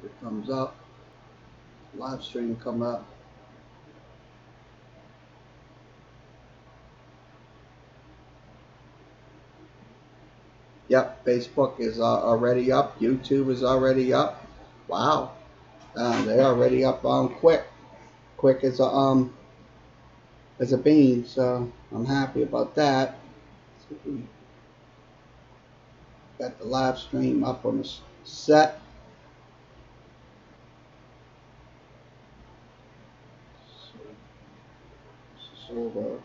it comes up. Live stream come up. Yep, Facebook is already up. YouTube is already up. Wow, they're already up quick as a bean. So I'm happy about that. So we got the live stream up on the set. So this is over,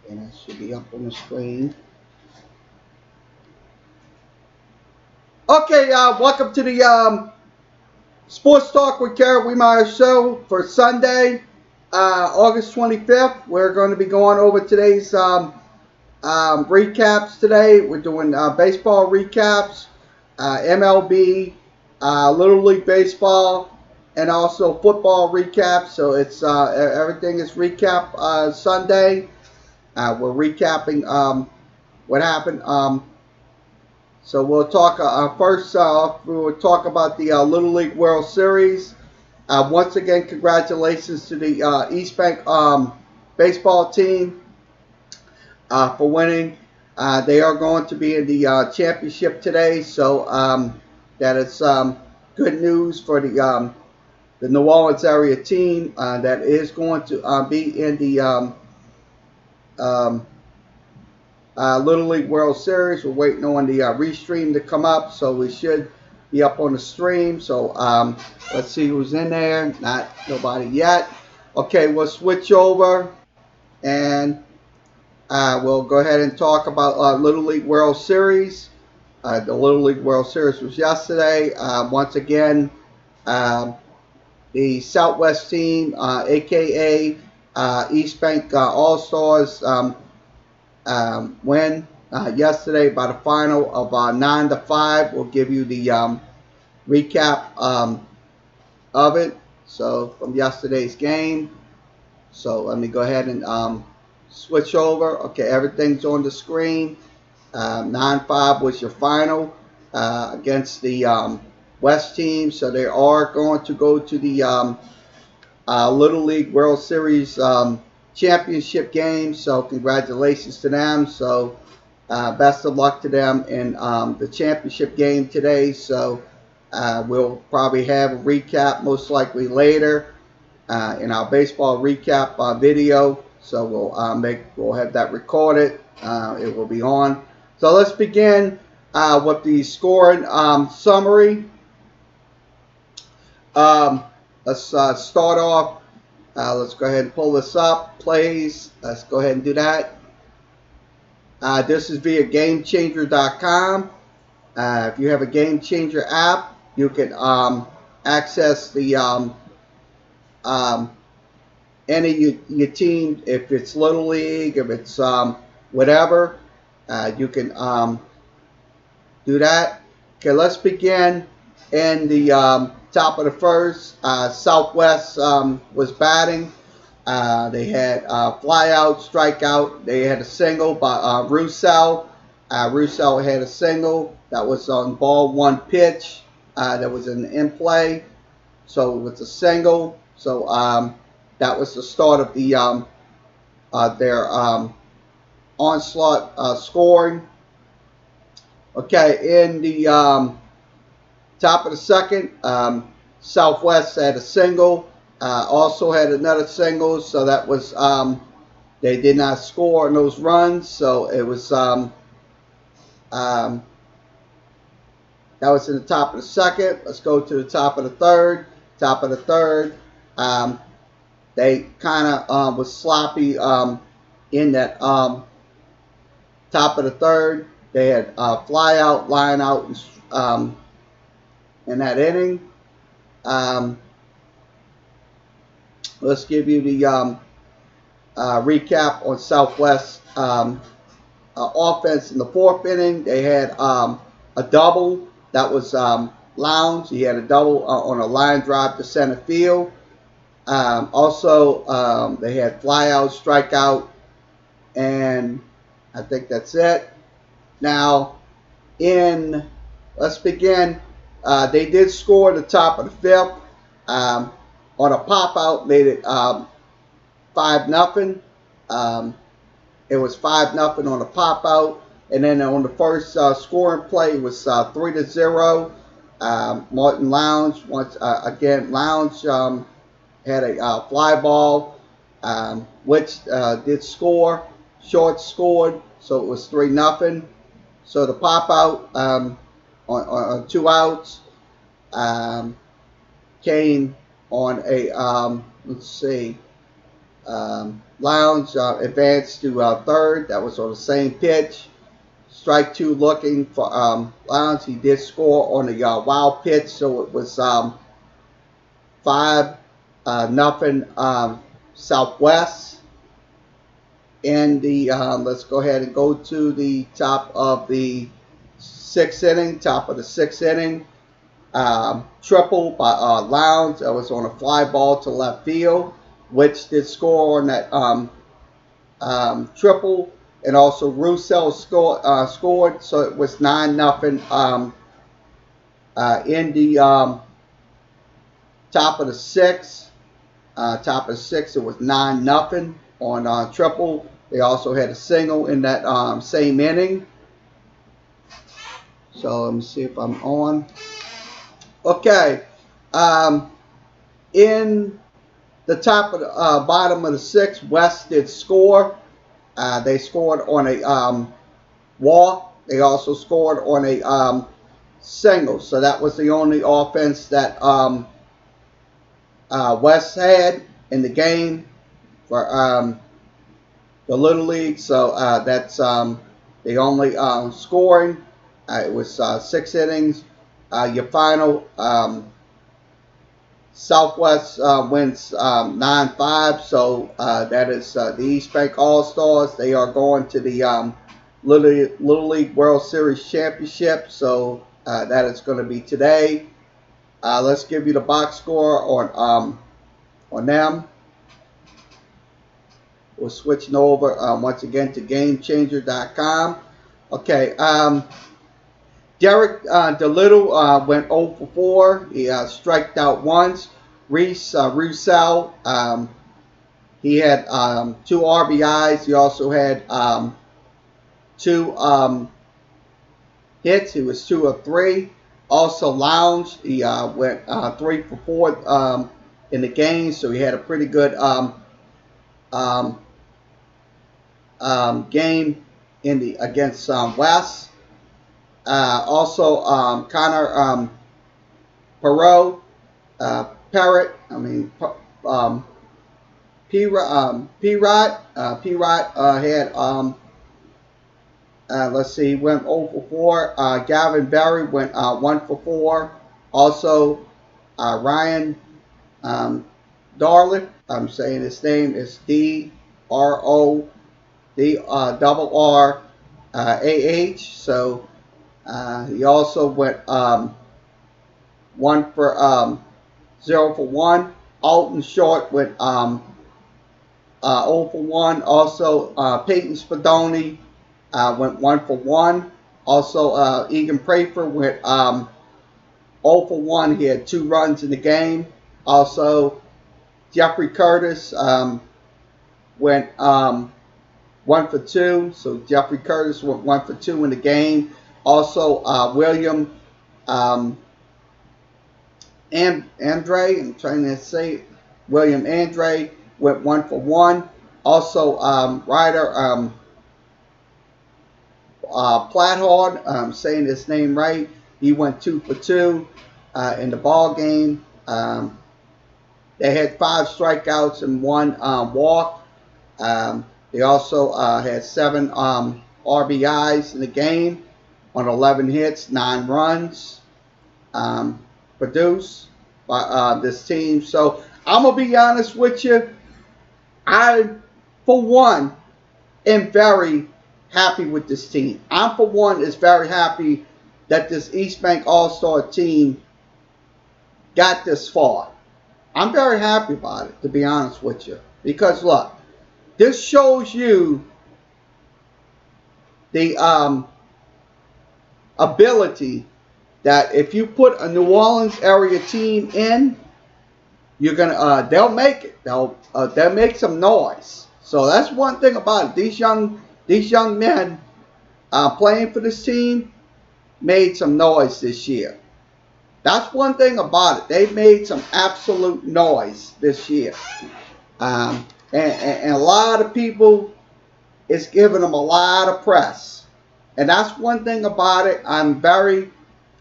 and that should be up on the screen. Okay, welcome to the Sports Talk with Kerry Wehmeyer show for Sunday, August 25th. We're going to be going over today's recaps today. We're doing baseball recaps, MLB, Little League Baseball, and also football recaps. So it's everything is recap Sunday. We're recapping what happened. So we'll talk first. We'll talk about the Little League World Series. Once again, congratulations to the East Bank baseball team for winning. They are going to be in the championship today, so that is good news for the New Orleans area team that is going to be in the Little League World Series. We're waiting on the restream to come up, so we should be up on the stream. So let's see who's in there. Not nobody yet. Okay, we'll switch over and we'll go ahead and talk about Little League World Series. The Little League World Series was yesterday. Once again, the Southwest team, aka East Bank All Stars, win yesterday by the final of 9-5. We'll give you the recap of it. So from yesterday's game. So let me go ahead and switch over. Okay, everything's on the screen. 9-5 was your final against the West team. So they are going to go to the Little League World Series championship game. So congratulations to them. So best of luck to them in the championship game today. So we'll probably have a recap most likely later in our baseball recap video. So we'll have that recorded. It will be on. So let's begin with the scoring summary. Let's start off. Let's go ahead and pull this up, plays. Let's go ahead and do that. This is via GameChanger.com. If you have a Game Changer app, you can access the any of your team. If it's Little League, if it's whatever, you can do that. Okay, let's begin in the top of the first. Southwest was batting. They had fly out, strikeout. They had a single by Roussel. Roussel had a single that was on ball one pitch. That was in play. So it was a single. So that was the start of the their onslaught scoring. Okay, in the top of the second, Southwest had a single. Also had another single, so that was they did not score on those runs, so it was that was in the top of the second. Let's go to the top of the third. Top of the third, they kind of was sloppy in that top of the third. They had fly out, line out, in that inning. Let's give you the recap on Southwest offense in the fourth inning. They had a double. That was Lowndes. He had a double on a line drive to center field. Also, they had fly out, strikeout, and I think that's it. Now, in let's begin. They did score at the top of the fifth. On a pop out, made it 5-0. It was 5-0 on the pop out, and then on the first scoring play, it was 3-0. Martin Lounge once again. Lounge had a fly ball, which did score. Short scored, so it was 3-0. So the pop out on 2 outs came on a let's see. Lounge advanced to third. That was on the same pitch. Strike 2 looking for Lounge. He did score on the wild pitch, so it was 5-0 Southwest. In the let's go ahead and go to the top of the 6th inning. Top of the 6th inning. Triple by Lounge. That was on a fly ball to left field, which did score on that triple, and also Roussel scored, so it was 9-0 in the top of the 6th. Top of the 6th, it was 9-0 on triple. They also had a single in that same inning. So let me see if I'm on. Okay. In the top of the bottom of the 6th, West did score. They scored on a walk. They also scored on a single. So that was the only offense that West had in the game for the Little League. So that's the only scoring. It was 6 innings. Your final Southwest wins 9-5. So that is the East Bank All-Stars. They are going to the Little League World Series Championship. So that is going to be today. Let's give you the box score on them. We're switching over once again to GameChanger.com. Okay. Derek DeLittle went 0 for 4. He striked out once. Reese Roussel, he had 2 RBIs. He also had 2 hits. He was 2 of 3. Also Lounge, he went 3 for 4 in the game, so he had a pretty good game in the against West. Also, Connor Perot, Parrot. I mean, P-Rod had let's see, went 0 for 4. Gavin Berry went 1 for 4. Also, Ryan Darlick. I'm saying his name is DRODRRAH. So he also went 1 for 0 for 1. Alton Short went 0 for 1. Also, Peyton Spadoni went 1 for 1. Also, Egan Prather went 0 for 1. He had 2 runs in the game. Also, Jeffrey Curtis went 1 for 2. So Jeffrey Curtis went 1 for 2 in the game. Also, William Andre, I'm trying to say William Andre went 1 for 1. Also, Ryder Plathard, I'm saying his name right. He went 2 for 2 in the ball game. They had 5 strikeouts and 1 walk. They also had 7 RBIs in the game on 11 hits, 9 runs produced by this team. So I'm going to be honest with you. I, for one, am very happy with this team. I, for one, is very happy that this East Bank All-Star team got this far. I'm very happy about it, to be honest with you. Because, look, this shows you the ability that if you put a New Orleans area team in, you're gonna they'll make it. They'll make some noise. So that's one thing about it. These young men playing for this team made some noise this year. That's one thing about it. They made some absolute noise this year. And a lot of people is giving them a lot of press. And that's one thing about it. I'm very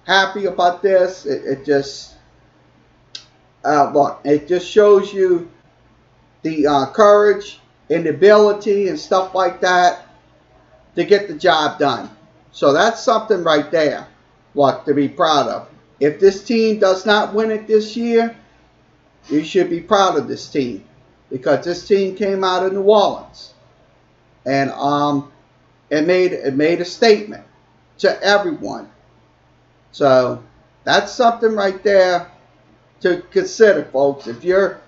happy about this. It just, look, it just shows you the courage and the ability and stuff like that to get the job done. So that's something right there, look, to be proud of. If this team does not win it this year, you should be proud of this team, because this team came out of New Orleans and it made a statement to everyone. So that's something right there to consider, folks. If you're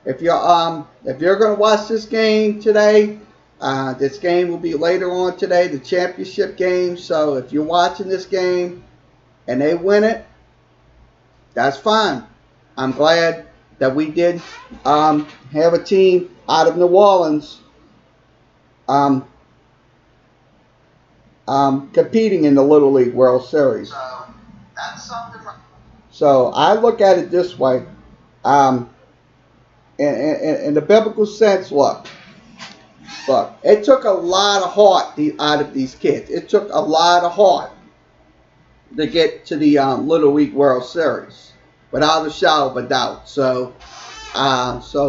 going to watch this game today, this game will be later on today, the championship game. So if you're watching this game and they win it, that's fine. I'm glad that we did have a team out of New Orleans competing in the Little League World Series. So that's something. So I look at it this way. In the biblical sense, look, it took a lot of heart out of these kids. It took a lot of heart to get to the Little League World Series, without a shadow of a doubt. So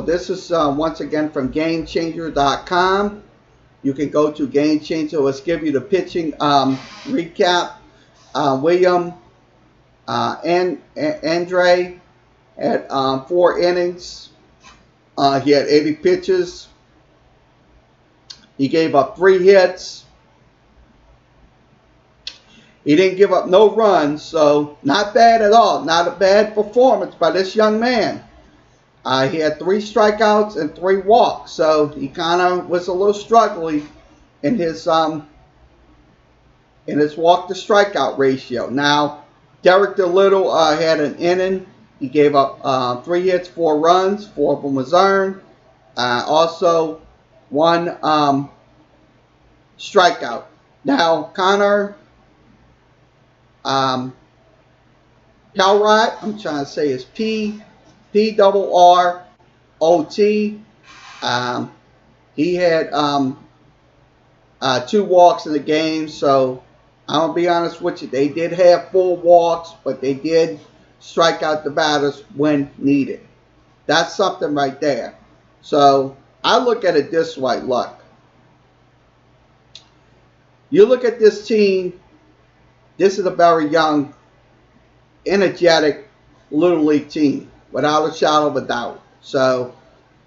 this is once again from GameChanger.com. You can go to Game Changer. Let's give you the pitching recap. William Andre had 4 innings. He had 80 pitches. He gave up 3 hits. He didn't give up no runs, so not bad at all. Not a bad performance by this young man. He had 3 strikeouts and 3 walks, so he kind of was a little struggling in his walk to strikeout ratio. Now, Derek DeLittle had an inning. He gave up 3 hits, 4 runs. 4 of them was earned. Also, 1 strikeout. Now, Connor Pelrod, I'm trying to say it's P-double-R-O-T. He had 2 walks in the game, so I'm going to be honest with you. They did have 4 walks, but they did strike out the batters when needed. That's something right there. So I look at it this way. Look, you look at this team. This is a very young, energetic Little League team, without a shadow of a doubt. So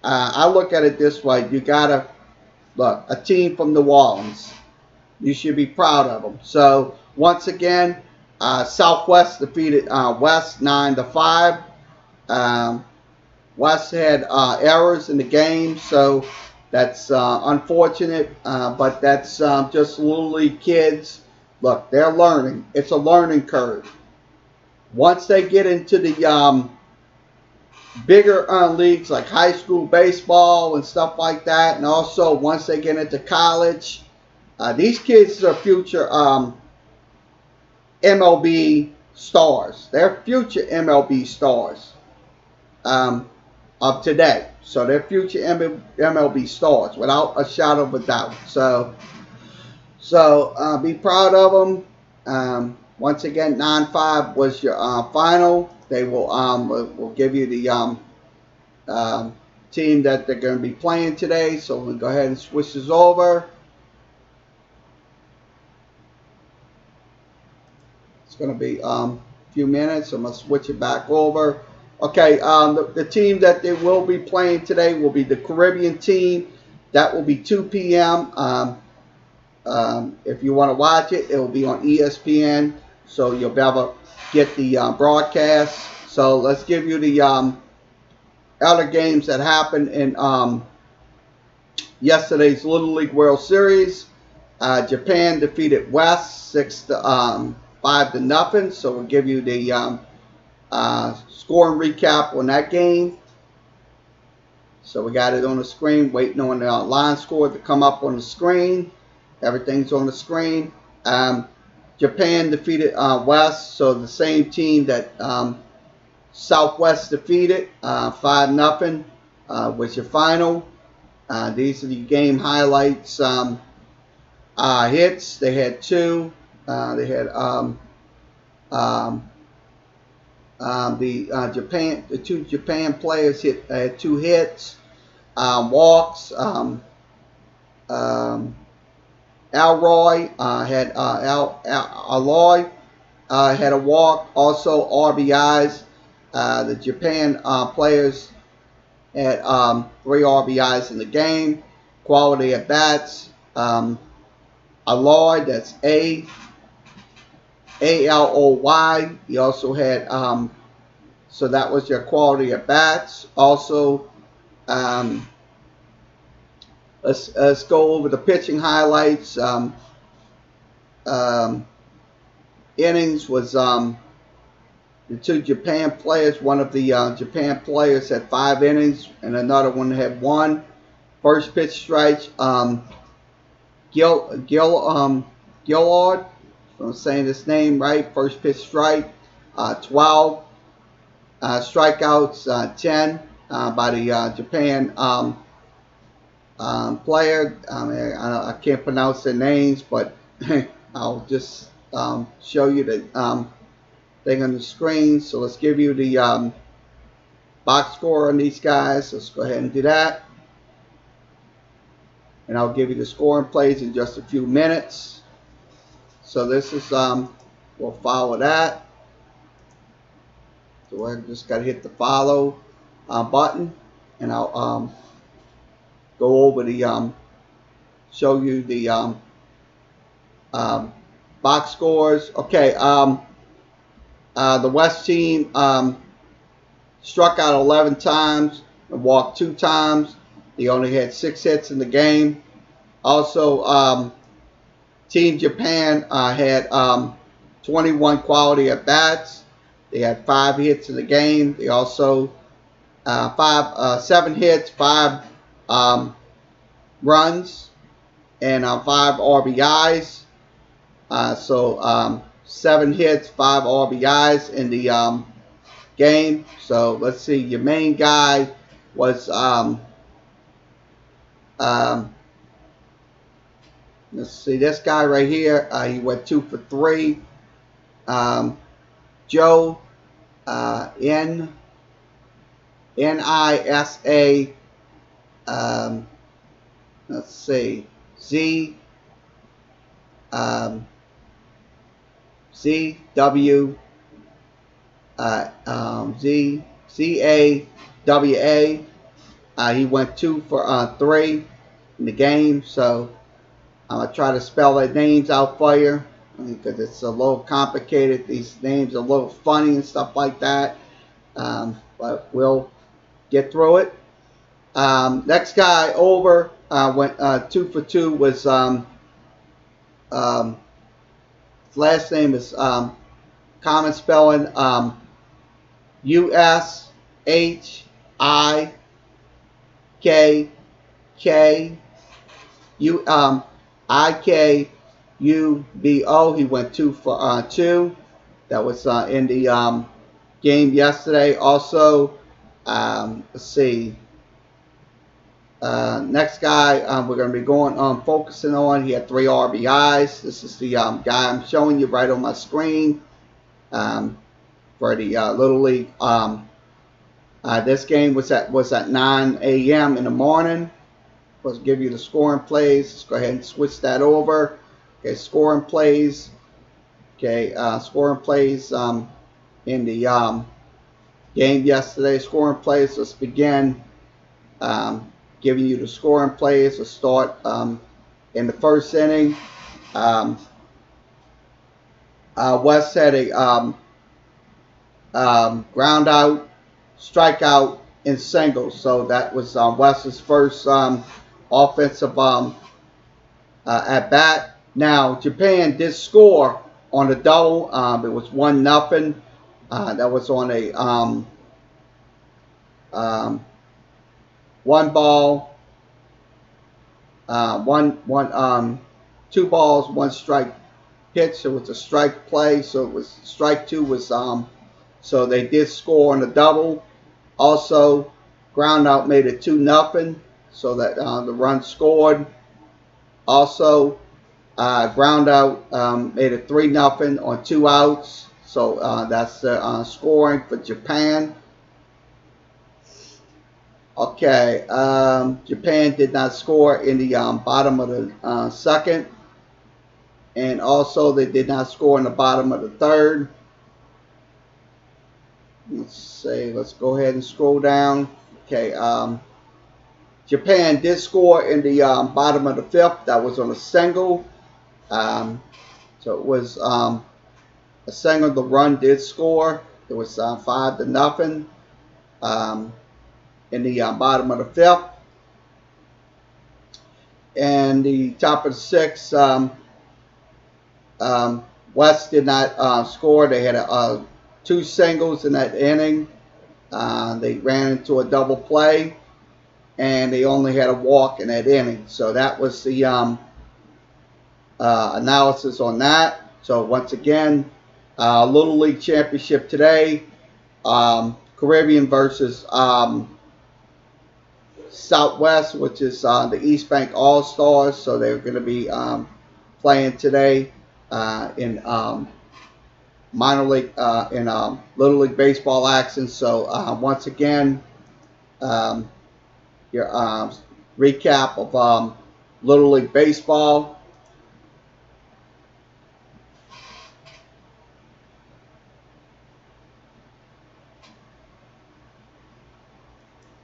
I look at it this way. You got to, look, a team from New Orleans. You should be proud of them. So once again, Southwest defeated West 9-5. West had errors in the game, so that's unfortunate. But that's just Little League kids. Look, they're learning. It's a learning curve. Once they get into the bigger leagues like high school baseball and stuff like that, and also once they get into college, these kids are future MLB stars. They're future MLB stars of today. So they're future MLB stars, without a shadow of a doubt. So be proud of them. Once again, 9-5 was your final. They will give you the team that they're going to be playing today. So we'll go ahead and switch this over. It's going to be a few minutes. I'm going to switch it back over. Okay, the team that they will be playing today will be the Caribbean team. That will be 2 p.m. If you want to watch it, it will be on ESPN. So you'll be able to get the broadcast. So let's give you the other games that happened in yesterday's Little League World Series. Japan defeated West 6-4. 5-0. So we'll give you the scoring recap on that game. So we got it on the screen, waiting on the line score to come up on the screen. Everything's on the screen. Japan defeated West, so the same team that Southwest defeated, 5-0 was your final. These are the game highlights. Hits, they had 2. They had the 2 Japan players had 2 hits. Walks. Alroy had Alloy had a walk. Also RBIs. The Japan players had 3 RBIs in the game. Quality at bats. Alloy, that's Aloy. He also had so that was your quality at bats. Also, let's go over the pitching highlights. Innings was the 2 Japan players. One of the Japan players had 5 innings, and another one had 1. First pitch strike. Gillard, if I'm saying his name right. First pitch strike. 12 strikeouts. 10 by the Japan player. I can't pronounce their names, but I'll just show you the thing on the screen. So let's give you the box score on these guys. Let's go ahead and do that. And I'll give you the scoring plays in just a few minutes. So this is, we'll follow that. So I just got to hit the follow button. And I'll go over the, show you the box scores. Okay, the West team struck out 11 times and walked 2 times. They only had 6 hits in the game. Also, Team Japan had 21 quality at bats. They had 5 hits in the game. They also 7 hits, 5 runs, and 5 RBIs. So 7 hits, 5 RBIs in the game. So let's see. Your main guy was let's see, this guy right here. He went 2 for 3. Joe Nisa. Let's see, Z ZW ZAWA. He went 2 for 3 in the game. So I'm gonna try to spell their names out for you because it's a little complicated. These names are a little funny and stuff like that. But we'll get through it. Next guy over went 2 for 2 was his last name is common spelling USHIKKUBO. He went 2 for 2. That was in the game yesterday. Also, let's see. Next guy we're going to be going focusing on. He had 3 RBIs. This is the guy I'm showing you right on my screen for the Little League. This game was at 9 a.m. in the morning. Let's give you the scoring plays. Let's go ahead and switch that over. Okay, scoring plays. Okay, scoring plays in the game yesterday. Scoring plays. Let's begin. Giving you the scoring plays to start in the first inning. West had a ground out, strikeout, and single. So that was West's first offensive at bat. Now Japan did score on the double. It was 1-0. That was on a um, one ball, two balls, one strike pitch. It was a strike play, so it was strike two was so they did score on the double. Also, ground out made it 2-0, so that the run scored. Also, ground out made it 3-0 on 2 outs. So that's the scoring for Japan. Okay, Japan did not score in the bottom of the second, and also they did not score in the bottom of the third. Let's see. Let's go ahead and scroll down. Okay, Japan did score in the bottom of the fifth. That was on a single. So it was a single. The run did score. It was 5-0 in the bottom of the fifth. And the top of the sixth, West did not score. They had 2 singles in that inning. They ran into a double play, and they only had a walk in that inning. So that was the analysis on that. So once again, Little League Championship today, Caribbean versus Southwest, which is the East Bank All Stars. So they're going to be playing today in minor league in Little League baseball action. So once again, your recap of Little League baseball.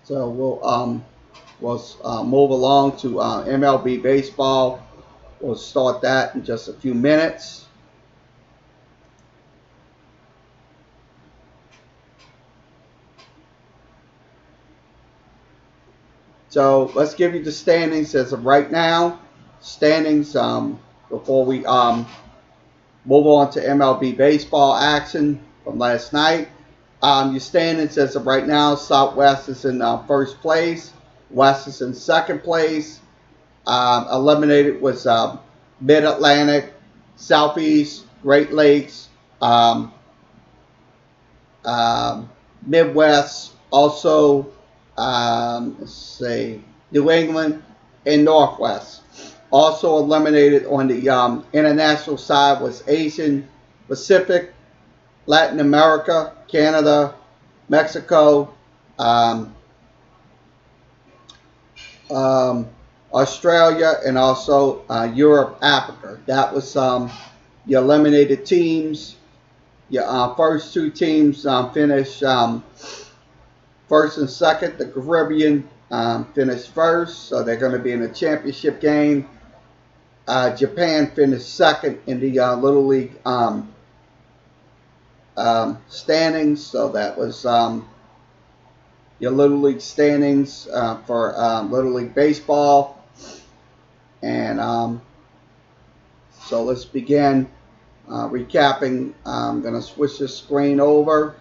So we'll move along to MLB baseball. We'll start that in just a few minutes. So let's give you the standings as of right now. Standings before we move on to MLB baseball action from last night. Your standings as of right now, Southwest is in first place. West is in second place. Eliminated was Mid-Atlantic, Southeast, Great Lakes, Midwest, also, let's see, New England, and Northwest. Also eliminated on the international side was Asian Pacific, Latin America, Canada, Mexico, Australia, and also Europe, Africa. That was your eliminated teams. Your first 2 teams finished first and second. The Caribbean finished first, so they're going to be in a championship game. Japan finished second in the Little League standings, so that was your Little League standings for Little League baseball. And so let's begin recapping. I'm going to switch this screen over.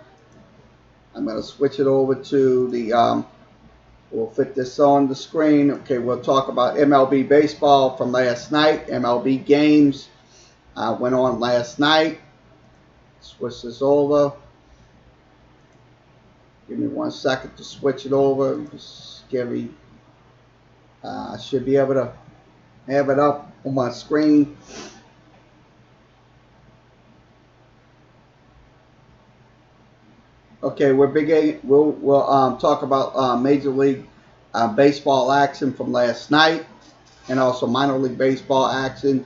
I'm going to switch it over to the, we'll fit this on the screen. Okay, we'll talk about MLB baseball from last night. MLB games went on last night. Switch this over. Give me 1 second to switch it over. Just give me, I should be able to have it up on my screen. Okay, we're beginning. We'll talk about Major League Baseball action from last night, and also minor league baseball action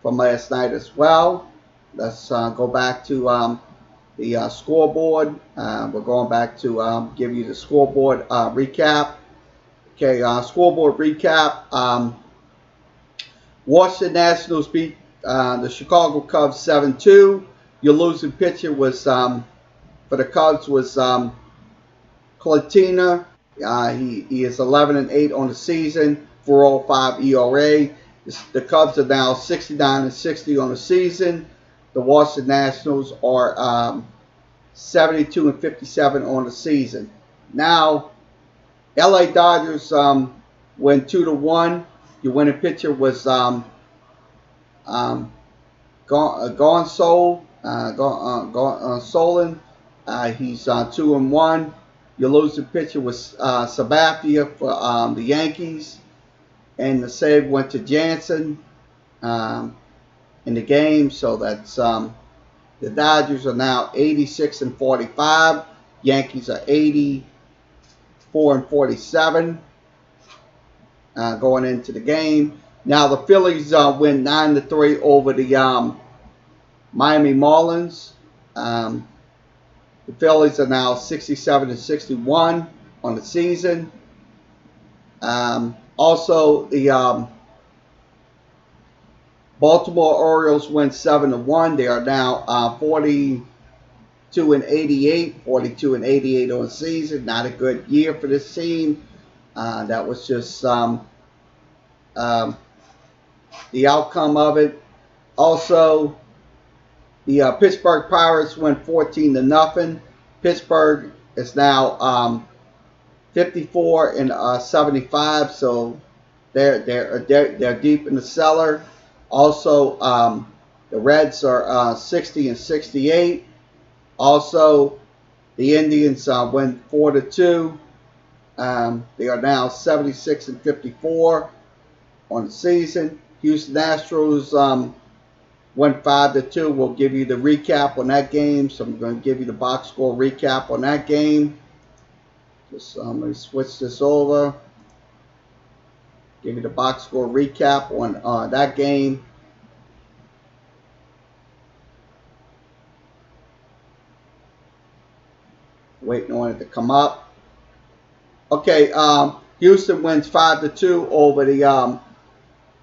from last night as well. Let's go back to the scoreboard. We're going back to give you the scoreboard recap. Okay, scoreboard recap. Washington Nationals beat the Chicago Cubs 7-2. Your losing pitcher was for the Cubs was Clatina. He is 11-8 on the season, 4.05 ERA. The Cubs are now 69-60 on the season. the Washington Nationals are 72 and 57 on the season. Now, LA Dodgers went 2-1. Your winning pitcher was um, Solon. He's 2-1. Your losing pitcher was Sabathia for the Yankees, and the save went to Jansen in the game. So that's the Dodgers are now 86 and 45. Yankees are 84 and 47 going into the game. Now the Phillies win 9-3 over the Miami Marlins. The Phillies are now 67 and 61 on the season. Also, the Baltimore Orioles win 7-1. They are now 42 and 88, 42 and 88 on the season. Not a good year for this team. That was just the outcome of it. Also, the Pittsburgh Pirates went 14-0. Pittsburgh is now 54 and 75, so they're deep in the cellar. Also, the Reds are 60 and 68. Also, the Indians went 4-2. They are now 76 and 54 on the season. Houston Astros went 5-2. We'll give you the recap on that game. So I'm going to give you the box score recap on that game. Just let me switch this over. Give you the box score recap on that game. Waiting on it to come up. Okay, Houston wins 5-2 over the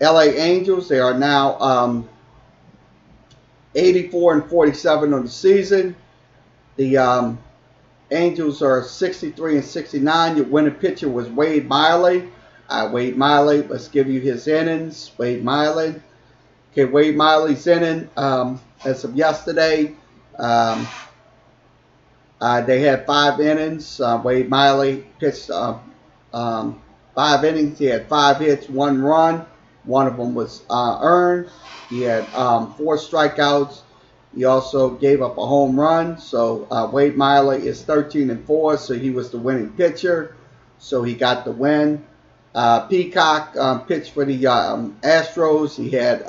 LA Angels. They are now 84 and 47 on the season. The Angels are 63 and 69. Your winning pitcher was Wade Miley. Wade Miley, let's give you his innings. Wade Miley. Okay, Wade Miley's inning as of yesterday. They had 5 innings. Wade Miley pitched 5 innings. He had 5 hits, 1 run. One of them was earned. He had 4 strikeouts. He also gave up a home run. So Wade Miley is 13 and 4. So he was the winning pitcher. So he got the win. Peacock pitched for the Astros. He had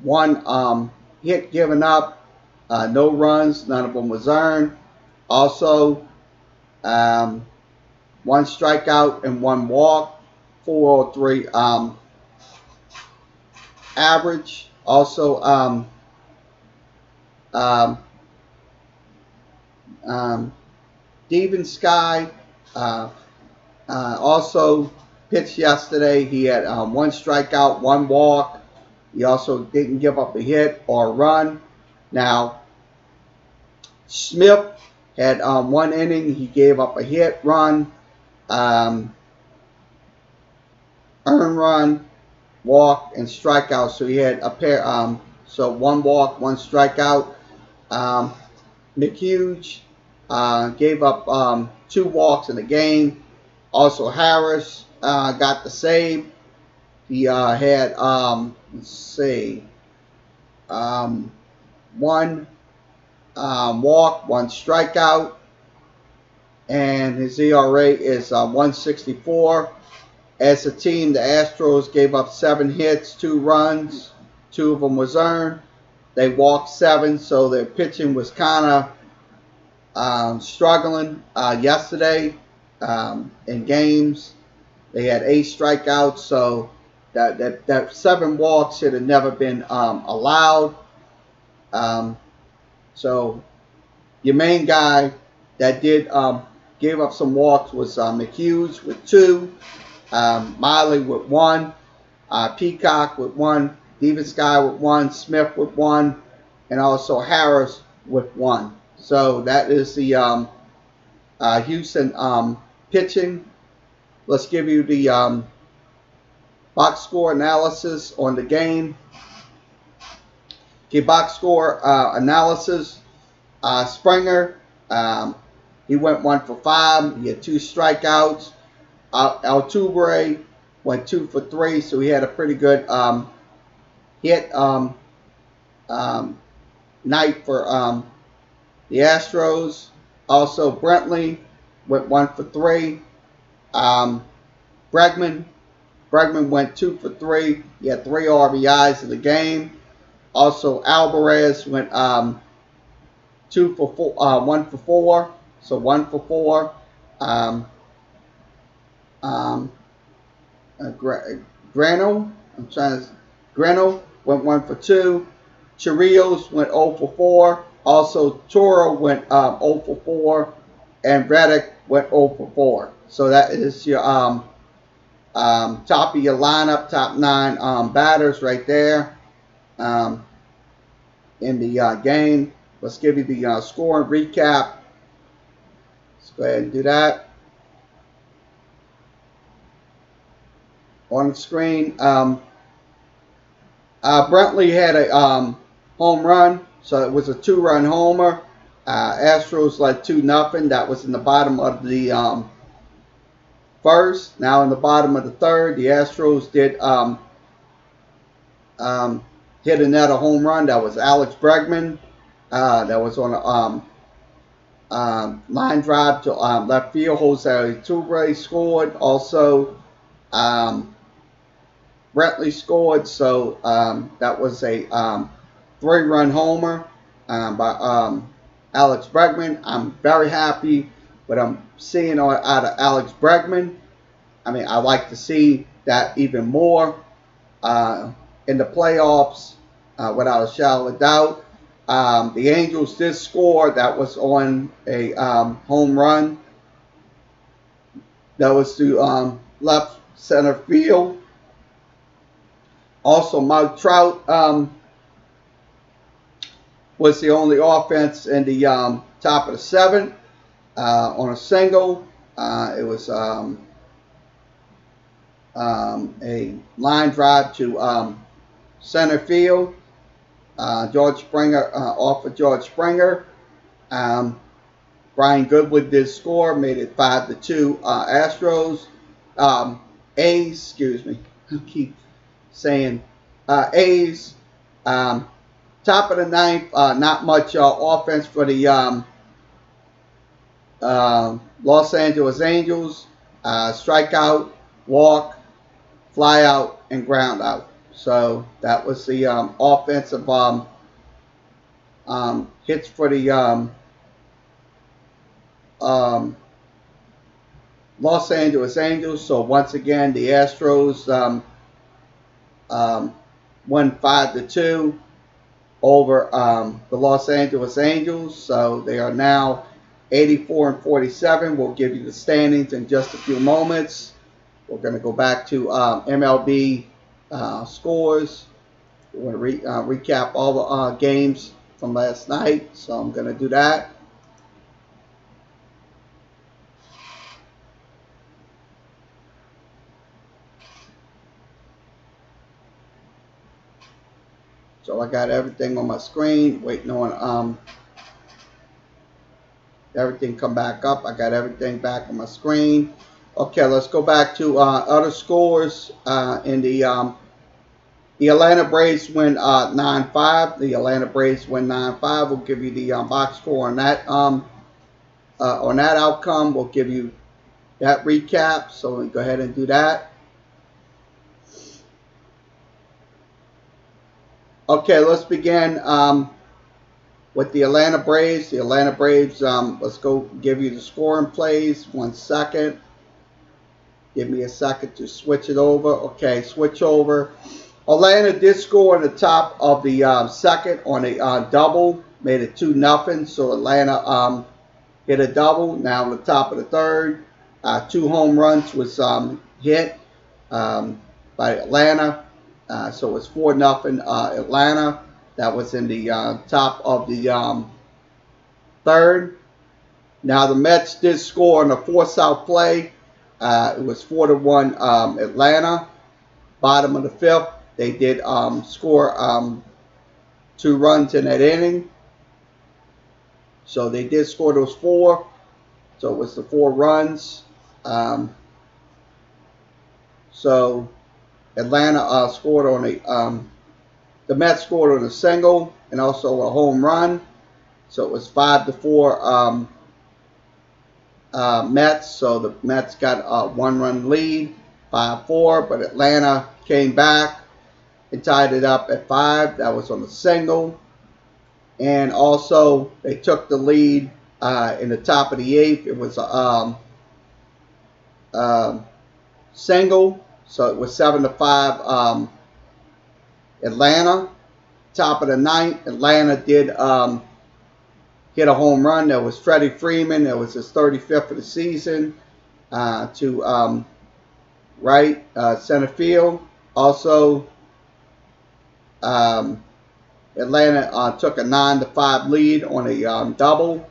1 hit given up. No runs, none of them was earned. Also, 1 strikeout and 1 walk, 403 average. Also, Steven Sky also pitched yesterday. He had 1 strikeout, 1 walk. He also didn't give up a hit or a run. Now, Smith had 1 inning. He gave up a hit, run, earned run, walk, and strikeout. So he had a pair. So 1 walk, 1 strikeout. McHugh gave up 2 walks in the game. Also, Harris got the save. He had let's see, 1 walk, 1 strikeout, and his ERA is 1.64. As a team, the Astros gave up 7 hits, 2 runs, 2 of them was earned. They walked 7, so their pitching was kind of struggling yesterday in games. They had 8 strikeouts, so that 7 walks should have never been allowed. So your main guy that did gave up some walks was McHugh with 2, Miley with 1, Peacock with 1, Steven Sky with 1, Smith with 1, and also Harris with 1. So that is the Houston pitching. Let's give you the box score analysis on the game. Okay, box score analysis. Springer, um, he went 1 for 5. He had 2 strikeouts. Altuve went 2 for 3, so he had a pretty good hit um, night for the Astros. Also, Brentley went 1 for 3. Um, Bregman Bregman went 2 for 3. He had 3 RBIs in the game. Also, Alvarez went 2 for 4, 1 for 4. So 1 for 4. Um, um, Grano, I'm trying to. Grano went 1 for 2. Chirios went 0 for 4. Also, Toro went 0 for 4, and Reddick went 0 for 4. So that is your top of your lineup, top 9 batters right there in the game. Let's give you the scoring recap. Let's go ahead and do that on the screen. Brentley had a home run, so it was a 2-run homer. Astros led 2-0. That was in the bottom of the first. Now in the bottom of the third, the Astros did hit another home run. That was Alex Bregman. That was on a line drive to left field. Jose Altuve scored. Also, Brentley scored, so that was a 3-run homer by Alex Bregman. I'm very happy what I'm seeing out of Alex Bregman. I mean, I like to see that even more in the playoffs without a shadow of a doubt. The Angels did score. That was on a home run. That was to left center field. Also, Mike Trout was the only offense in the top of the 7th on a single. It was a line drive to center field. George Springer off of George Springer. Brian Goodwin did score, made it 5-2. Astros, A's, excuse me, I keep saying A's. Top of the 9th, not much offense for the Los Angeles Angels. Strikeout, walk, fly out, and ground out. So that was the offensive hits for the Los Angeles Angels. So once again, the Astros won 5-2 over the Los Angeles Angels. So they are now 84-47. We'll give you the standings in just a few moments. We're going to go back to MLB scores. We're going to recap all the games from last night. So I'm going to do that. So I got everything on my screen, waiting on everything come back up. I got everything back on my screen. Okay, let's go back to other scores in the Atlanta Braves win 9-5. The Atlanta Braves win 9-5. We'll give you the box score on that outcome. We'll give you that recap. So we go ahead and do that. Okay, let's begin with the Atlanta Braves. The Atlanta Braves, let's go give you the scoring plays. 1 second. Give me a second to switch it over. Okay, switch over. Atlanta did score in the top of the second on a double. Made it 2-0. So Atlanta hit a double. Now on the top of the third. 2 home runs was hit by Atlanta. So it's 4-0 Atlanta. That was in the top of the third. Now the Mets did score on a force-out play. It was 4-1 Atlanta. Bottom of the 5th, they did score 2 runs in that inning. So they did score those 4. So it was the 4 runs. So Atlanta scored on the Mets scored on a single and also a home run. So it was 5-4 Mets. So the Mets got a 1-run lead, 5-4. But Atlanta came back and tied it up at 5. That was on a single. And also they took the lead in the top of the 8th. It was a single. So it was 7-5 Atlanta. Top of the 9th, Atlanta did hit a home run. That was Freddie Freeman. That was his 35th of the season to right center field. Also, Atlanta took a 9-5 lead on a double.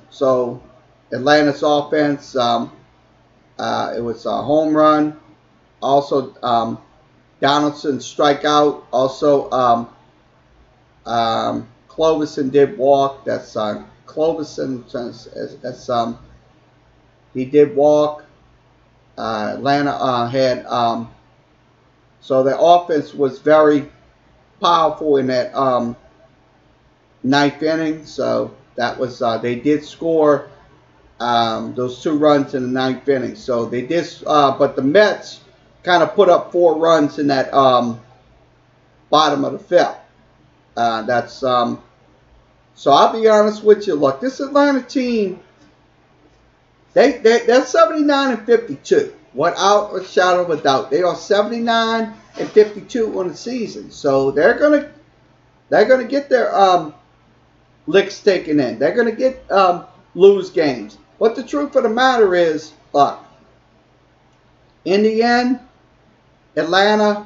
So Atlanta's offense, it was a home run. Also, Donaldson strikeout. Also, Cloverson did walk. That's Cloverson. That's he did walk. Atlanta had so the offense was very powerful in that 9th inning. So that was they did score those 2 runs in the 9th inning. So they did, but the Mets kind of put up 4 runs in that bottom of the 5th. That's so I'll be honest with you. Look, this Atlanta team, they're 79-52, without a shadow of a doubt. They are 79-52 on the season. So they're gonna get their licks taken in. They're gonna get lose games. But the truth of the matter is, look, in the end, Atlanta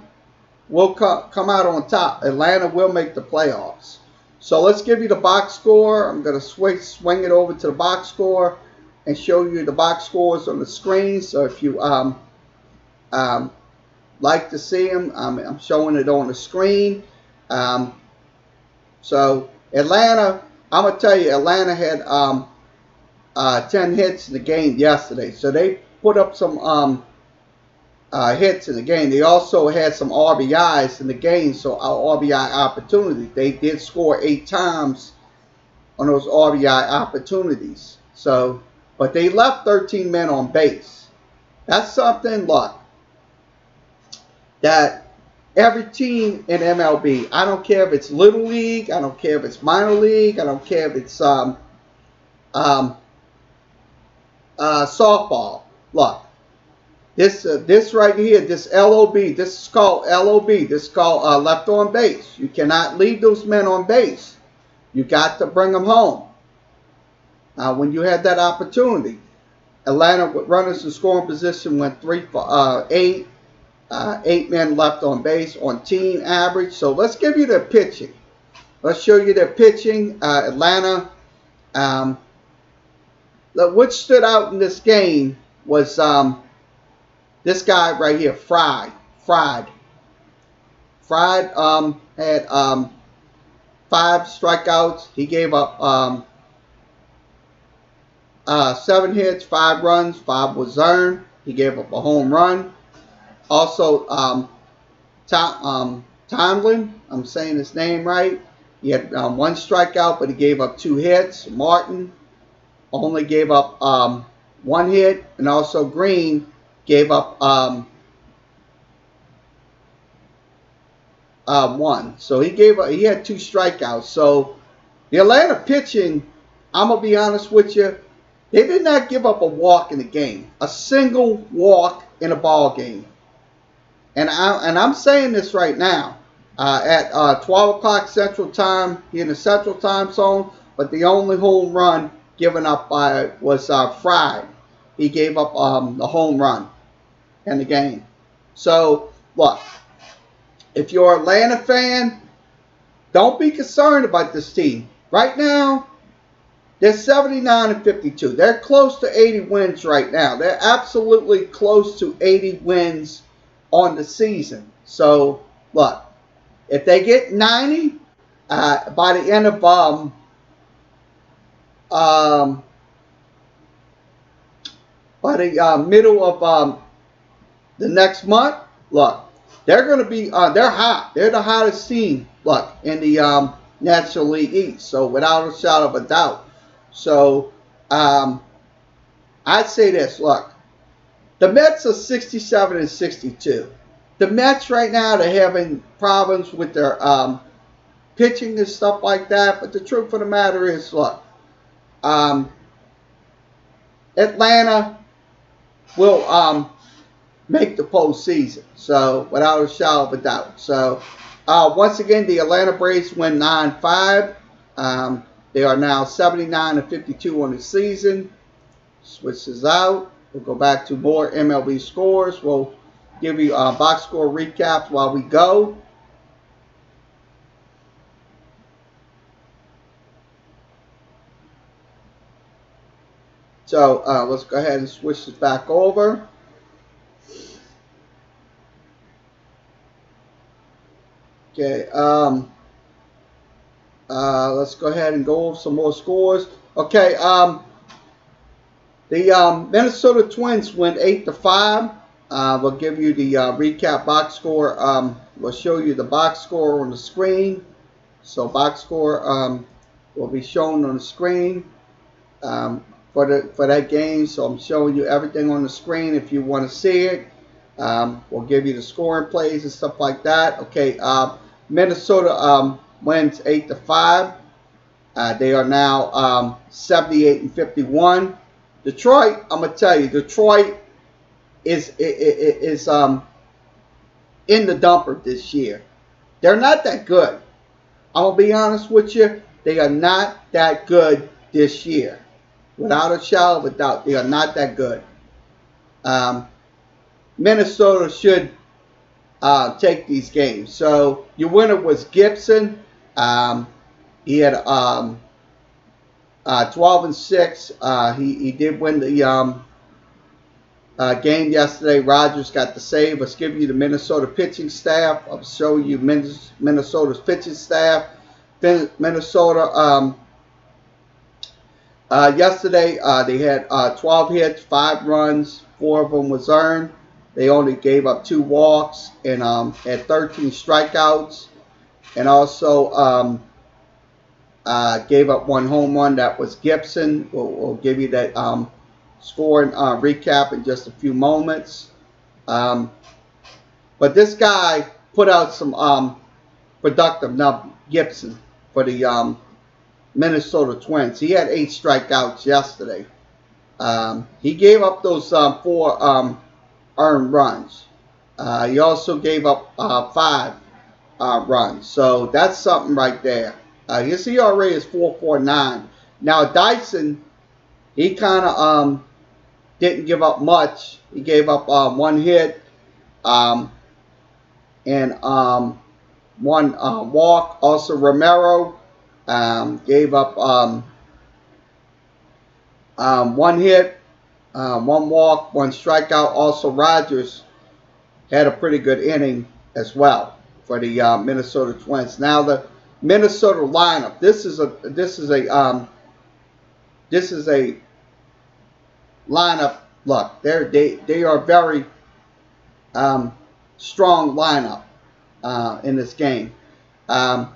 will come out on top. Atlanta will make the playoffs. So let's give you the box score. I'm going to swing it over to the box score and show you the box scores on the screen. So if you like to see them, I'm showing it on the screen. So Atlanta, I'm going to tell you, Atlanta had 10 hits in the game yesterday. So they put up some hits in the game. They also had some RBIs in the game, so our RBI opportunity. They did score 8 times on those RBI opportunities. So, but they left 13 men on base. That's something, look, that every team in MLB, I don't care if it's Little League, I don't care if it's minor league, I don't care if it's softball. Look, this right here, this LOB, this is called LOB. This is called left on base. You cannot leave those men on base. You got to bring them home when you had that opportunity. Atlanta with runners in scoring position went 3 for 8. 8 men left on base on team average. So let's give you their pitching. Let's show you their pitching. Atlanta, what stood out in this game was this guy right here, Fried. Fried had 5 strikeouts. He gave up 7 hits, 5 runs, 5 was earned. He gave up a home run. Also, Tomlin, I'm saying his name right. He had 1 strikeout, but he gave up 2 hits. Martin only gave up 1 hit, and also Green gave up 1. So he had 2 strikeouts. So the Atlanta pitching, I'm gonna be honest with you, they did not give up a walk in the game, a single walk in a ball game. And I'm saying this right now at 12 o'clock Central Time here in the Central Time Zone. But the only home run given up by was Fried. He gave up the home run in the game. So look, if you're an Atlanta fan, don't be concerned about this team. Right now, they're 79-52. They're close to 80 wins right now. They're absolutely close to 80 wins on the season. So, look, If they get 90 by the end of um, by the middle of the next month, look, they're going to be they're hot. They're the hottest team, look, in the National League East. So without a shadow of a doubt. So I'd say this, look, the Mets are 67 and 62. The Mets right now, they're having problems with their pitching and stuff like that. But the truth of the matter is, look, um, Atlanta will make the postseason. So without a shadow of a doubt. So once again, the Atlanta Braves win 9-5. They are now 79 and 52 on the season. Switch this out. We'll go back to more MLB scores. We'll give you a box score recap while we go. So let's go ahead and switch this back over. Okay. Let's go ahead and go over some more scores. Okay. The Minnesota Twins went 8-5. We'll give you the recap box score. We'll show you the box score on the screen. So box score will be shown on the screen for that game. So I'm showing you everything on the screen if you want to see it. We'll give you the scoring plays and stuff like that. Okay, Minnesota wins 8-5. They are now 78 and 51. Detroit, I'm gonna tell you, Detroit is in the dumper this year. They're not that good. I'm gonna be honest with you. They are not that good this year. Without a shadow of a doubt, they are not that good. Minnesota should take these games. So your winner was Gibson. He had 12 and 6. He did win the game yesterday. Rogers got the save. Let's give you the Minnesota pitching staff. I'll show you Minnesota's pitching staff. Minnesota yesterday they had 12 hits, 5 runs, 4 of them was earned. They only gave up 2 walks and had 13 strikeouts, and also gave up 1 home run. That was Gibson. We'll give you that scoring recap in just a few moments. But this guy put out some productive now, Gibson, for the Minnesota Twins. He had 8 strikeouts yesterday. He gave up those 4 earned runs. He also gave up 5 runs. So that's something right there. His ERA is 4.49. Now Dyson, he kind of didn't give up much. He gave up 1 hit and 1 walk. Also Romero gave up 1 hit, 1 walk, 1 strikeout. Also Rogers had a pretty good inning as well for the Minnesota Twins. Now the Minnesota lineup. This is a lineup. Look, they are very strong lineup in this game. Your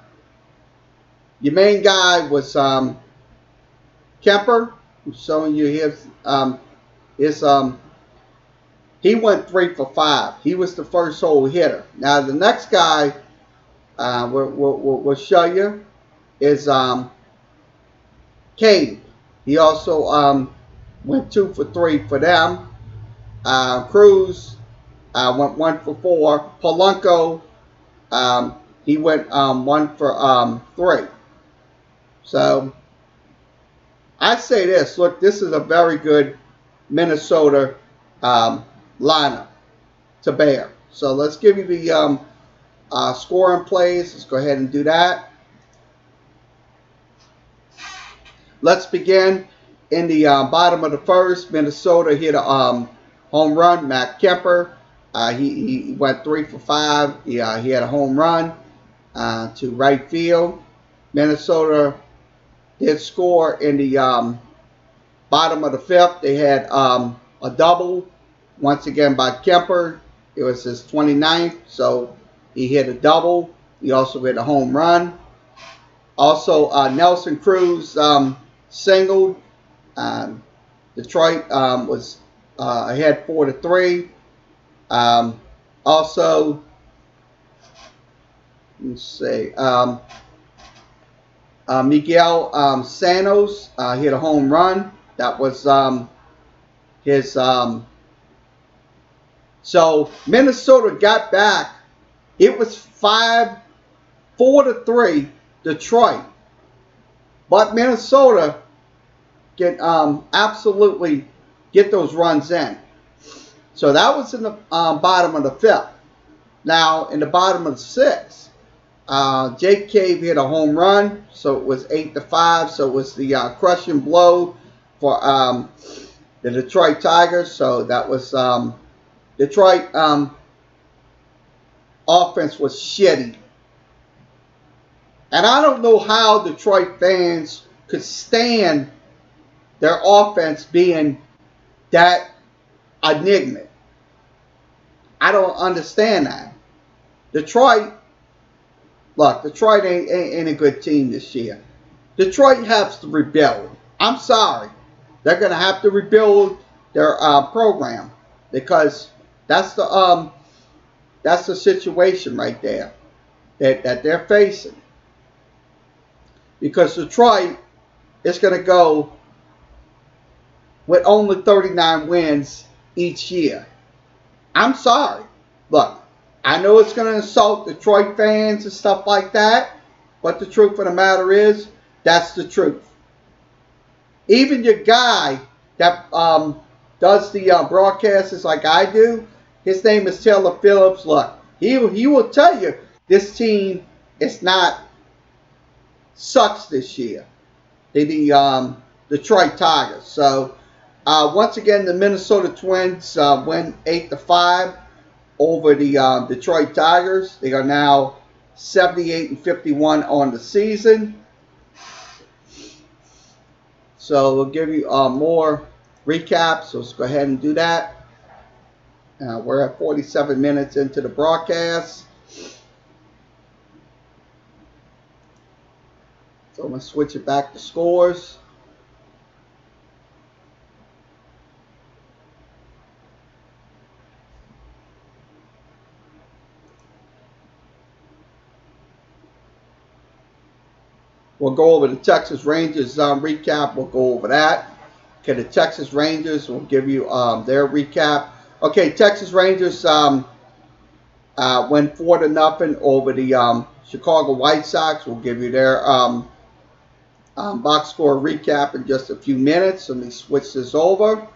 main guy was Kemper. I'm showing you his he went 3 for 5. He was the first hole hitter. Now the next guy we'll show you is Cade. He also went 2 for 3 for them. Cruz went 1 for 4. Polanco, he went 1 for 3. So I say this. Look, this is a very good Minnesota lineup to bear. So let's give you the scoring plays. Let's go ahead and do that. Let's begin in the bottom of the first. Minnesota hit a home run. Matt Kemper, he went 3 for 5. He had a home run. to right field. Minnesota did score in the bottom of the fifth. They had a double once again by Kemper. It was his 29th, so he hit a double. He also hit a home run. Also, Nelson Cruz singled. Um, Detroit was ahead 4-3. Also, let's see. Miguel Sanos hit a home run. That was his. So Minnesota got back. It was 4-3 Detroit, but Minnesota can absolutely get those runs in. So that was in the bottom of the fifth. Now in the bottom of the sixth, Jake Cave hit a home run, so it was 8-5. So it was the crushing blow for the Detroit Tigers. So that was Detroit offense was shitty, and I don't know how Detroit fans could stand their offense being that enigmatic. I don't understand that. Detroit, look, Detroit ain't a good team this year. Detroit has to rebuild. I'm sorry. They're going to have to rebuild their program because that's the situation right there that they're facing. Because Detroit is going to go with only 39 wins each year. I'm sorry. Look, I know it's going to insult Detroit fans and stuff like that, but the truth of the matter is, that's the truth. Even your guy that does the broadcasts like I do, his name is Taylor Phillips. Look, he will tell you this team is not sucks this year. The Detroit Tigers. So once again, the Minnesota Twins win 8-5 over the Detroit Tigers. They are now 78-51 on the season. So we'll give you more recaps. So let's go ahead and do that. We're at 47 minutes into the broadcast. So I'm going to switch it back to scores. We'll go over the Texas Rangers recap. We'll go over that. Okay, the Texas Rangers will give you their recap. Okay, Texas Rangers went 4-0 over the Chicago White Sox. We'll give you their box score recap in just a few minutes. Let me switch this over.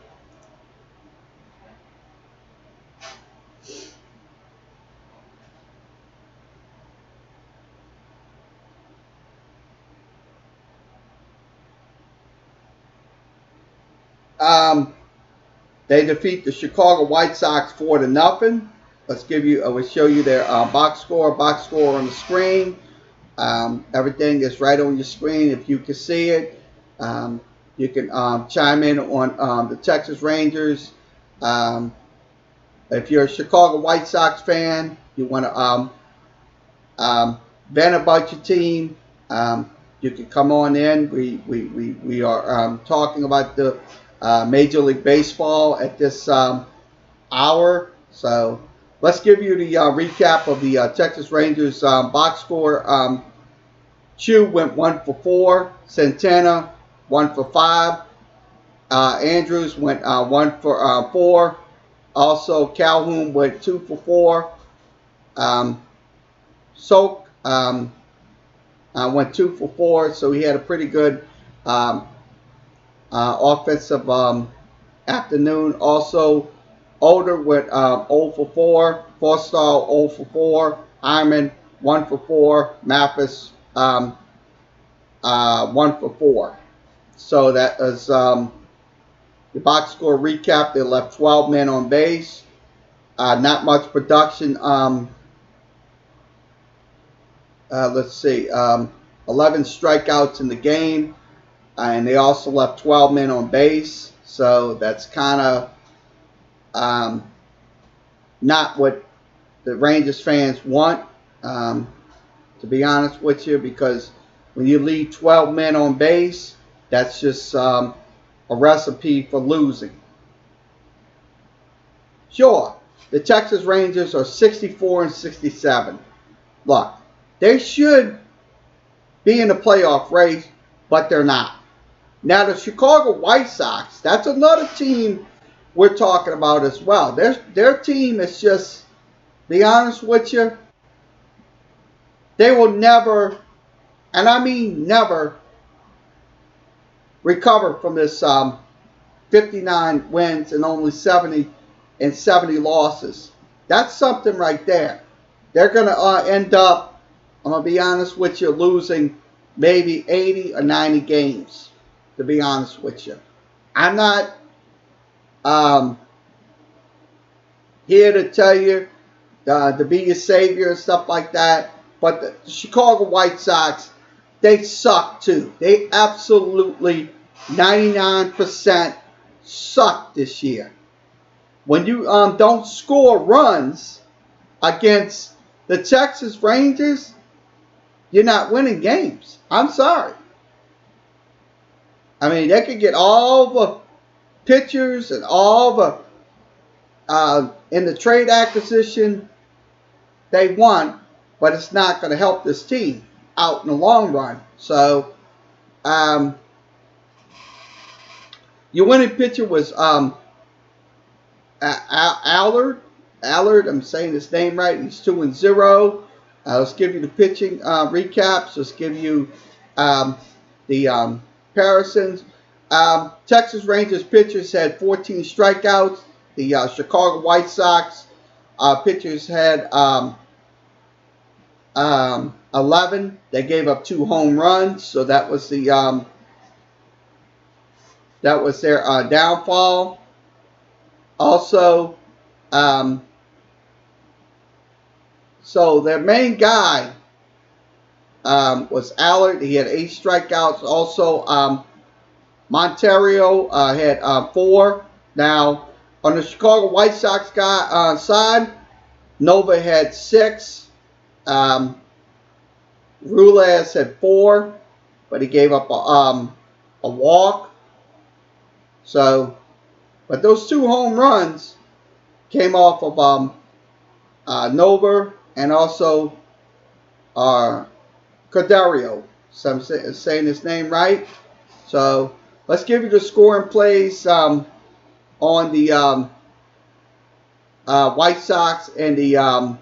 They defeat the Chicago White Sox 4-0. Let's give you. I will show you their box score. Box score on the screen. Everything is right on your screen. If you can see it, you can chime in on the Texas Rangers. If you're a Chicago White Sox fan, you want to vent about your team. You can come on in. We are talking about the Major League Baseball at this hour. So let's give you the recap of the Texas Rangers box score. Chu went 1-for-4. Santana 1-for-5. Andrews went 1-for-4. Also, Calhoun went 2-for-4. Soak went 2-for-4, so he had a pretty good offensive afternoon. Also, Older went 0-for-4. Forstall 0-for-4. Hyman 1-for-4. Mathis 1-for-4. So that is the box score recap. They left 12 men on base. Not much production let's see, 11 strikeouts in the game, and they also left 12 men on base. So that's kind of not what the Rangers fans want, um, to be honest with you, because when you leave 12 men on base, that's just a recipe for losing. Sure, the Texas Rangers are 64 and 67. Look, they should be in the playoff race, but they're not. Now, the Chicago White Sox, that's another team we're talking about as well. Their team is just, be honest with you, they will never, and I mean never, recover from this 59 wins and only 70 losses. That's something right there. They're going to end up, I'm going to be honest with you, losing maybe 80 or 90 games, to be honest with you. I'm not um, here to tell you to be your savior and stuff like that, but the Chicago White Sox, they suck too. They absolutely 99% suck this year. When you don't score runs against the Texas Rangers, you're not winning games. I'm sorry. I mean, they could get all the pitchers and all the in the trade acquisition they want, but it's not going to help this team out in the long run. So, your winning pitcher was Allard. Allard, I'm saying his name right. He's 2-0. Let's give you the pitching recaps. Let's give you the comparisons. Texas Rangers pitchers had 14 strikeouts. The Chicago White Sox pitchers had 11. They gave up 2 home runs, so that was their downfall. Also, so their main guy was Allard. He had 8 strikeouts. Also, Monterio had 4. Now, on the Chicago White Sox side, Nova had 6. Rules had 4, but he gave up a walk. So, but those 2 home runs came off of Nova and also Cordario. So I'm saying his name right. So let's give you the scoring plays on the White Sox and the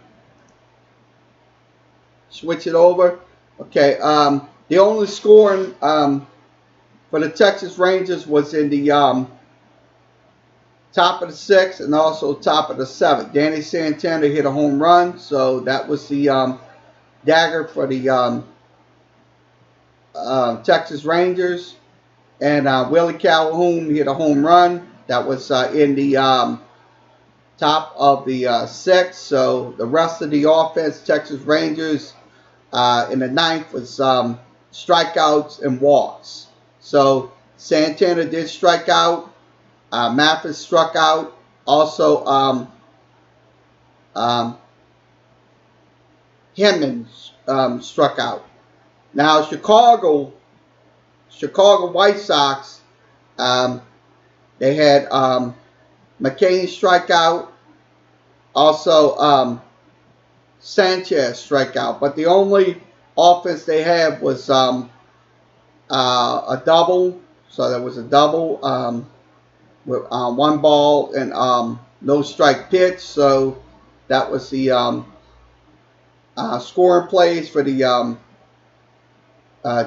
switch it over. Okay. The only scoring for the Texas Rangers was in the top of the 6th and also top of the 7th. Danny Santana hit a home run, so that was the dagger for the Texas Rangers. And Willie Calhoun hit a home run. That was in the top of the 6th. So the rest of the offense, Texas Rangers, in the 9th was strikeouts and walks. So Santana did strike out. Mathis struck out. Also, Hinman struck out. Now, Chicago White Sox, they had McCain strike out. Also, Sanchez strike out. But the only offense they had was a double. So there was a double with 1 ball and no strike pitch. So that was the scoring plays for the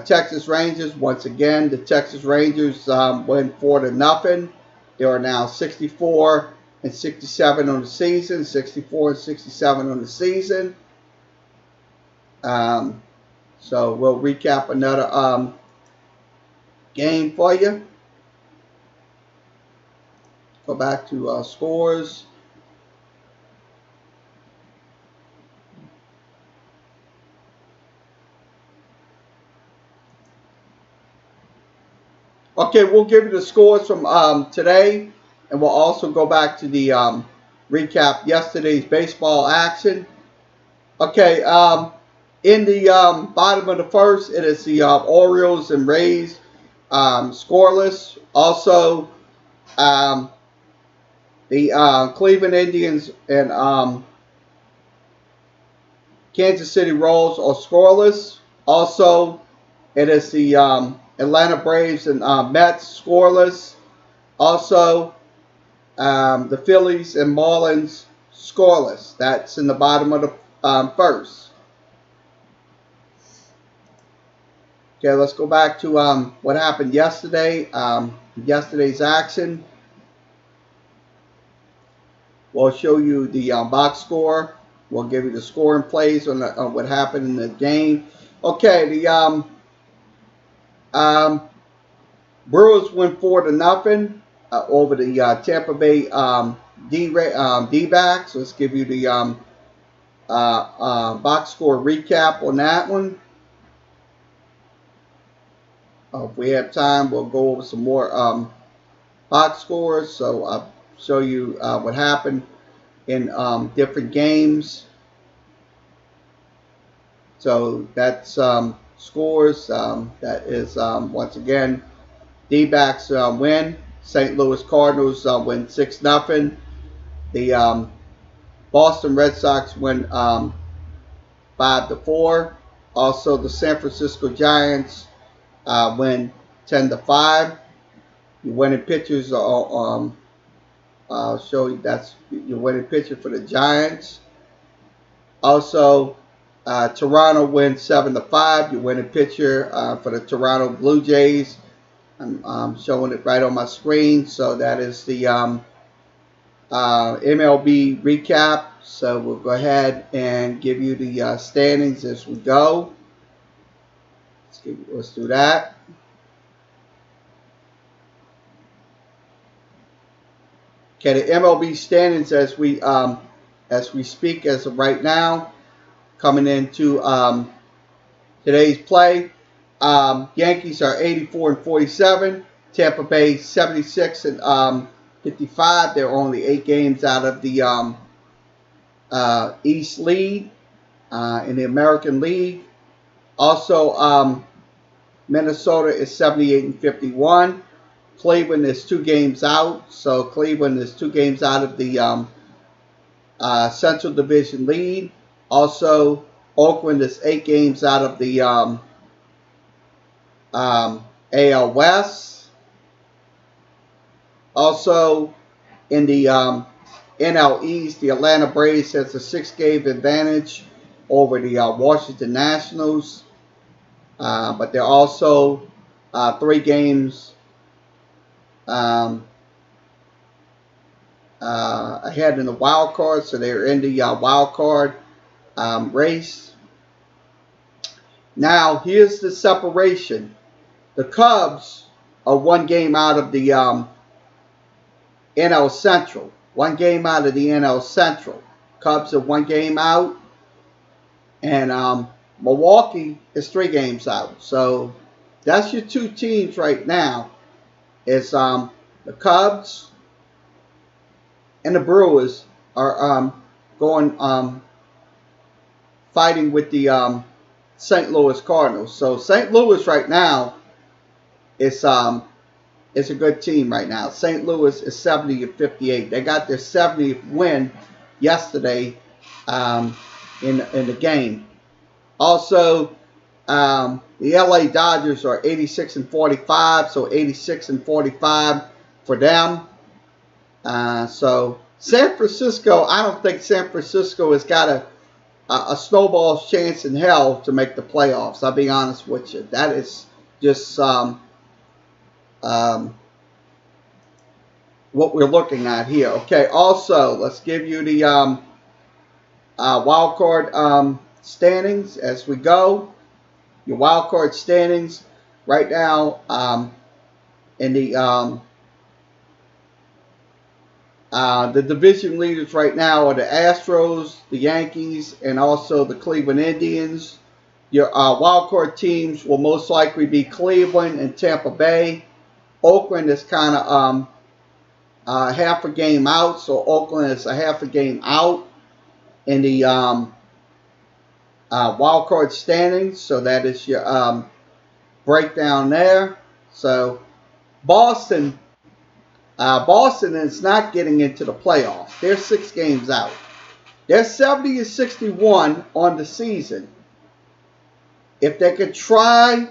Texas Rangers. Once again, the Texas Rangers went 4-0. They are now 64 and 67 on the season. 64 and 67 on the season. So we'll recap another game for you. Go back to scores. Okay, we'll give you the scores from today, and we'll also go back to the recap yesterday's baseball action. Okay, in the bottom of the first, it is the Orioles and Rays scoreless. Also, um, the Cleveland Indians and Kansas City Royals are scoreless. Also, it is the Atlanta Braves and Mets scoreless. Also, the Phillies and Marlins scoreless. That's in the bottom of the first. Okay, let's go back to what happened yesterday. Yesterday's action. We'll show you the box score. We'll give you the scoring plays on what happened in the game. Okay, the Brewers win 4-0 over the Tampa Bay D-backs. Let's give you the box score recap on that one. If we have time, we'll go over some more box scores. So I'll show you what happened in different games. So that's scores. That is once again D-backs win. St. Louis Cardinals win 6-0. The Boston Red Sox win 5-4. Also, the San Francisco Giants win 10-5. Your winning pitchers are I'll show you that's your winning pitcher for the Giants. Also, Toronto wins 7-5. Your winning pitcher for the Toronto Blue Jays. I'm showing it right on my screen. So that is the MLB recap. So we'll go ahead and give you the standings as we go. Let's do that. Okay, the MLB standings as we speak as of right now, coming into today's play. Yankees are 84-47. Tampa Bay 76-55. They're only 8 games out of the East lead in the American League. Also, Minnesota is 78-51. Cleveland is 2 games out. So Cleveland is 2 games out of the Central Division lead. Also, Oakland is 8 games out of the AL West. Also, in the NL East, the Atlanta Braves has a 6-game advantage over the Washington Nationals. But they're also 3 games ahead in the wild card, so they're in the wild card race. Now, here's the separation. The Cubs are 1 game out of the NL Central. 1 game out of the NL Central. Cubs are 1 game out, and Milwaukee is 3 games out. So that's your 2 teams right now. It's the Cubs and the Brewers are going fighting with the St. Louis Cardinals. So St. Louis right now is a good team right now. St. Louis is 70-58. They got their 70th win yesterday in the game. Also, the LA Dodgers are 86-45, so 86-45 for them. So San Francisco, I don't think San Francisco has got a snowball's chance in hell to make the playoffs. I'll be honest with you. That is just what we're looking at here. Okay, also, let's give you the wild card standings as we go. Your wild card standings right now in the division leaders right now are the Astros, the Yankees, and also the Cleveland Indians. Your wild card teams will most likely be Cleveland and Tampa Bay. Oakland is kind of half a game out, so Oakland is a half a game out in the wild card standings. So that is your breakdown there. So Boston, Boston is not getting into the playoffs. They're 6 games out. They're 70-61 on the season. If they could try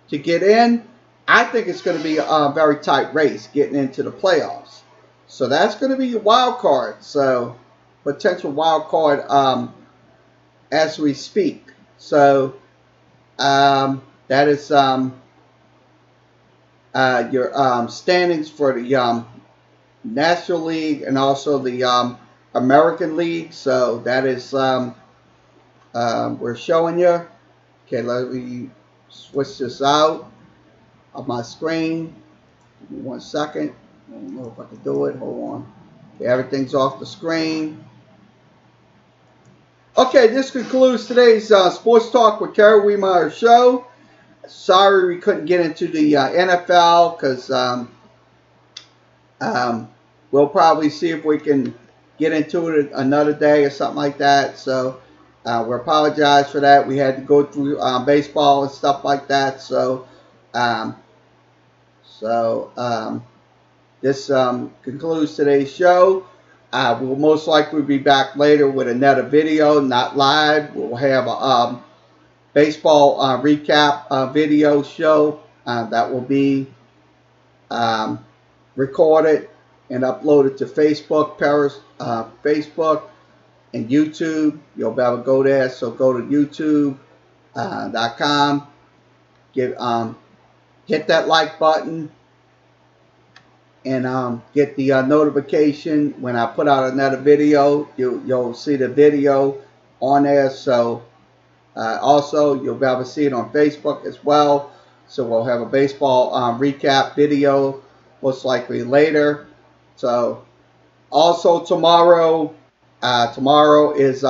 to get in, I think it's going to be a very tight race getting into the playoffs. So that's going to be your wild card. So potential wild card as we speak. So that is your standings for the National League and also the American League. So that is we're showing you. Okay, let me switch this out of my screen. Give me 1 second. I don't know if I can do it. Hold on. Okay, everything's off the screen. Okay, this concludes today's Sports Talk with Kerry Wehmeyer show. Sorry we couldn't get into the NFL because we'll probably see if we can get into it another day or something like that. So we apologize for that. We had to go through baseball and stuff like that. So um, this concludes today's show. We'll most likely be back later with another video, not live. We'll have a baseball recap video show that will be recorded and uploaded to Facebook, Facebook and YouTube. You'll be able to go there. So go to YouTube.com. Hit that like button and get the notification when I put out another video. You'll see the video on there. So also you'll be able to see it on Facebook as well. So we'll have a baseball recap video most likely later. So also tomorrow is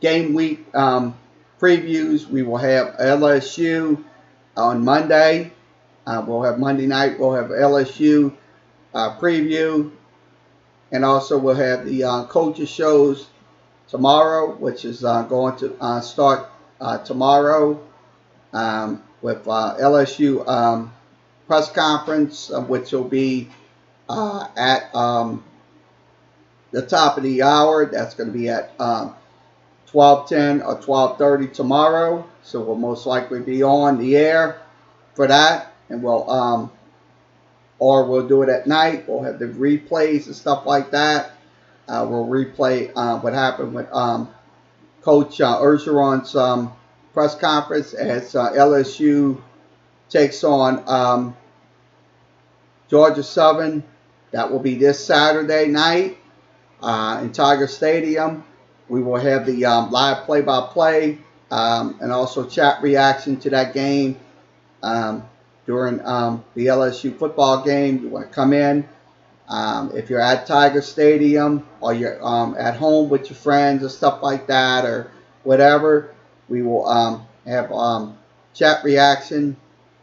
game week previews. We will have LSU on Monday. We'll have Monday night. We'll have LSU preview, and also we'll have the coaches shows tomorrow, which is going to start tomorrow with LSU press conference, which will be at the top of the hour. That's going to be at 12:10 or 12:30 tomorrow. So we'll most likely be on the air for that, and we'll do it at night. We'll have the replays and stuff like that. We'll replay what happened with Coach Orgeron's press conference as LSU takes on Georgia Southern. That will be this Saturday night in Tiger Stadium. We will have the live play-by-play and also chat reaction to that game during the LSU football game. You want to come in. If you're at Tiger Stadium or you're at home with your friends or stuff like that or whatever, we will have chat reaction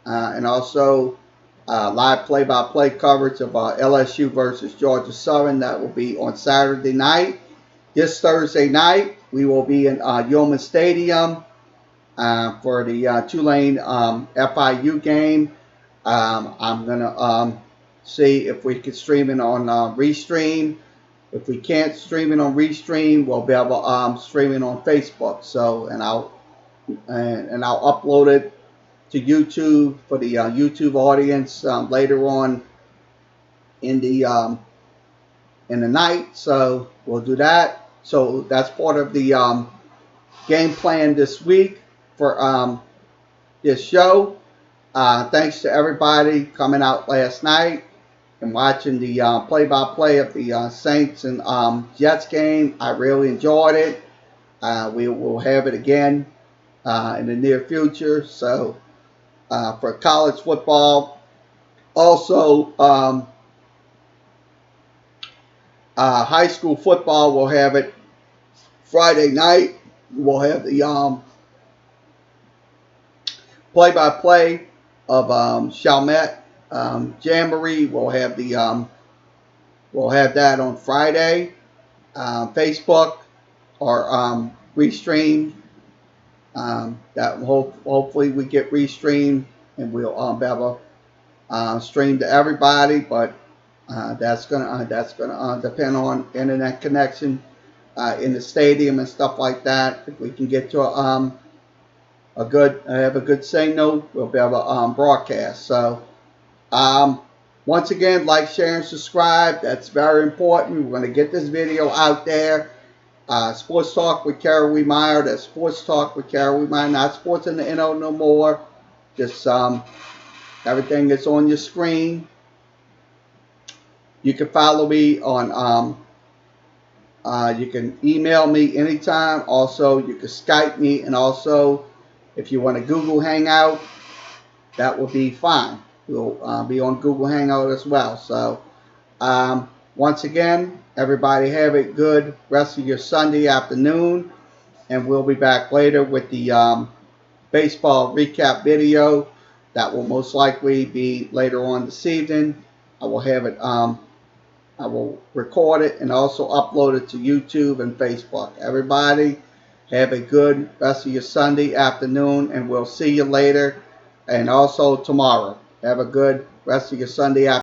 and also live play-by-play coverage of LSU versus Georgia Southern. That will be on Saturday night. This Thursday night, we will be in Yeoman Stadium for the Tulane FIU game. I'm going to see if we can stream it on Restream. If we can't stream it on Restream, we'll be able to stream it on Facebook. So, and I'll upload it to YouTube for the YouTube audience later on in the night. So we'll do that. So that's part of the game plan this week for this show. Thanks to everybody coming out last night and watching the play-by-play of the Saints and Jets game. I really enjoyed it. We will have it again in the near future. So for college football, also high school football, we'll have it Friday night. We'll have the play-by-play of Chalmette Jamboree. We'll have that on Friday. Facebook or restream. That hopefully we get restreamed and we'll be able to stream to everybody. But that's gonna depend on internet connection in the stadium and stuff like that. If we can get to a good have a good signal, we'll be able to broadcast. So um, once again, like, share, and subscribe. That's very important. We're going to get this video out there. Sports Talk with Kerry Wehmeyer. That's Sports Talk with Kerry Wehmeyer. Not Sports in the NO no more. Just everything that's on your screen. You can follow me on. You can email me anytime. Also, you can Skype me, and also, if you want to Google Hangout, that will be fine. We'll be on Google Hangout as well. So, once again, everybody have a good rest of your Sunday afternoon, and we'll be back later with the baseball recap video. That will most likely be later on this evening. I will have it. I will record it and also upload it to YouTube and Facebook. Everybody, have a good rest of your Sunday afternoon, and we'll see you later and also tomorrow. Have a good rest of your Sunday afternoon.